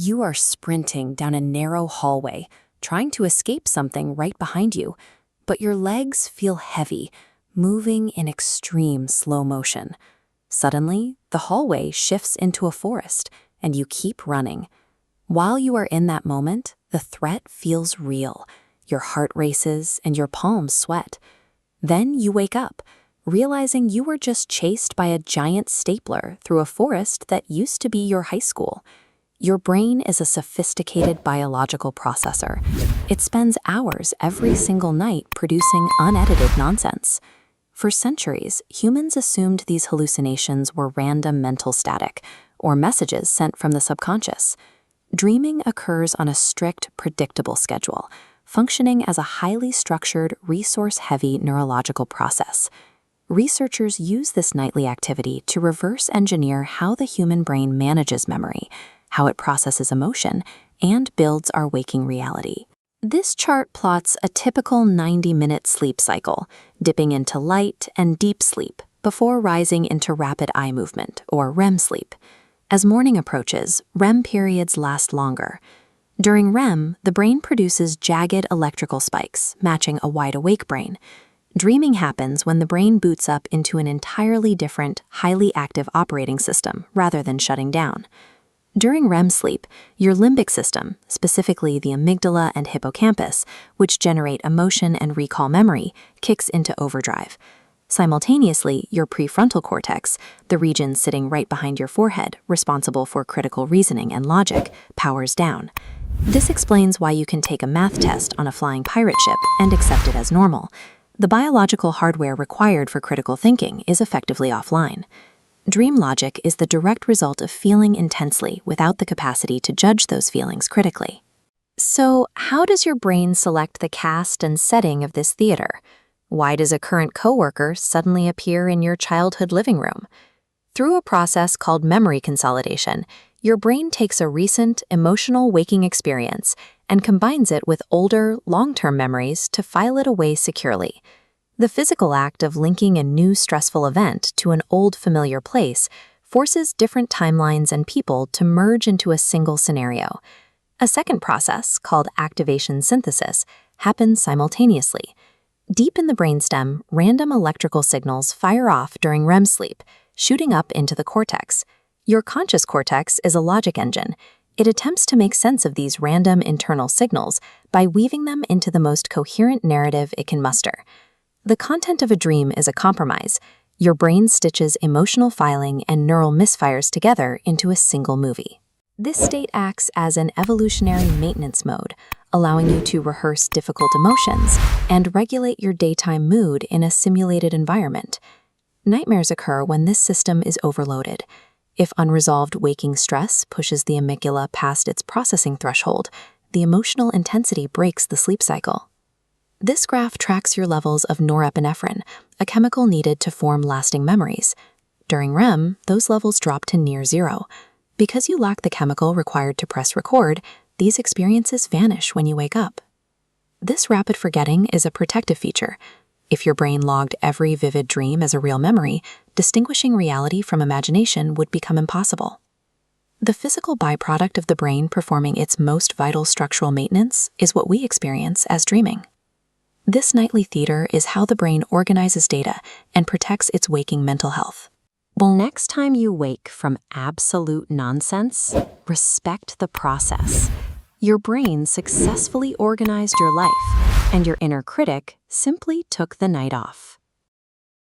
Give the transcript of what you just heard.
You are sprinting down a narrow hallway, trying to escape something right behind you, but your legs feel heavy, moving in extreme slow motion. Suddenly, the hallway shifts into a forest, and you keep running. While you are in that moment, the threat feels real. Your heart races and your palms sweat. Then you wake up, realizing you were just chased by a giant stapler through a forest that used to be your high school. Your brain is a sophisticated biological processor. It spends hours every single night producing unedited nonsense. For centuries, humans assumed these hallucinations were random mental static, or messages sent from the subconscious. Dreaming occurs on a strict, predictable schedule, functioning as a highly structured, resource-heavy neurological process. Researchers use this nightly activity to reverse engineer how the human brain manages memory, how it processes emotion, and builds our waking reality. This chart plots a typical 90-minute sleep cycle, dipping into light and deep sleep before rising into rapid eye movement, or REM sleep. As morning approaches, REM periods last longer. During REM, the brain produces jagged electrical spikes, matching a wide-awake brain. Dreaming happens when the brain boots up into an entirely different, highly active operating system, rather than shutting down. During REM sleep, your limbic system, specifically the amygdala and hippocampus, which generate emotion and recall memory, kicks into overdrive. Simultaneously, your prefrontal cortex, the region sitting right behind your forehead, responsible for critical reasoning and logic, powers down. This explains why you can take a math test on a flying pirate ship and accept it as normal. The biological hardware required for critical thinking is effectively offline. Dream logic is the direct result of feeling intensely without the capacity to judge those feelings critically. So, how does your brain select the cast and setting of this theater? Why does a current coworker suddenly appear in your childhood living room? Through a process called memory consolidation, your brain takes a recent, emotional waking experience and combines it with older, long-term memories to file it away securely. The physical act of linking a new stressful event to an old familiar place forces different timelines and people to merge into a single scenario. A second process, called activation synthesis, happens simultaneously. Deep in the brainstem, random electrical signals fire off during REM sleep, shooting up into the cortex. Your conscious cortex is a logic engine. It attempts to make sense of these random internal signals by weaving them into the most coherent narrative it can muster. The content of a dream is a compromise. Your brain stitches emotional filing and neural misfires together into a single movie. This state acts as an evolutionary maintenance mode, allowing you to rehearse difficult emotions and regulate your daytime mood in a simulated environment. Nightmares occur when this system is overloaded. If unresolved waking stress pushes the amygdala past its processing threshold, the emotional intensity breaks the sleep cycle. This graph tracks your levels of norepinephrine, a chemical needed to form lasting memories. During REM, those levels drop to near zero. Because you lack the chemical required to press record, these experiences vanish when you wake up. This rapid forgetting is a protective feature. If your brain logged every vivid dream as a real memory, distinguishing reality from imagination would become impossible. The physical byproduct of the brain performing its most vital structural maintenance is what we experience as dreaming. This nightly theater is how the brain organizes data and protects its waking mental health. Well, next time you wake from absolute nonsense, respect the process. Your brain successfully organized your life, and your inner critic simply took the night off.